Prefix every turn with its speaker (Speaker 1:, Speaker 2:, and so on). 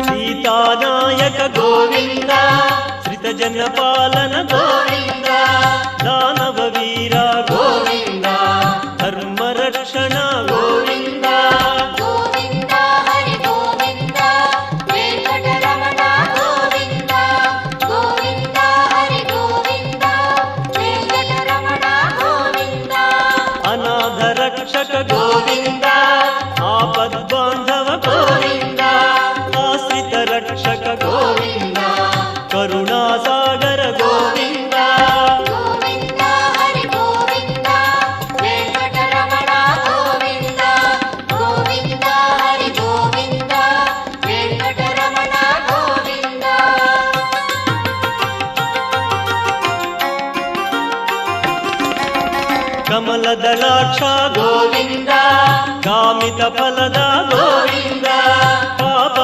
Speaker 1: సీతానాయక గోవింద శ్రితజన పాలన గోవింద దానవ వీర గోవింద ధర్మరక్షణ గోవింద
Speaker 2: గోవింద హరి గోవింద వెంకటరమణ గోవింద గోవింద హరి గోవింద వెంకటరమణ గోవింద
Speaker 1: అనాథ రక్షక గోవింద ఆపద్బాంధవ గోవింద ఆశ్రిత రక్షక గోవింద కరుణాసాగర గోవింద
Speaker 2: గోవింద హరి గోవింద వెంకటరమణ గోవింద గోవింద హరి గోవింద వెంకటరమణ గోవింద
Speaker 1: కమలదళాక్ష గోవింద కామిత ఫలద గోవింద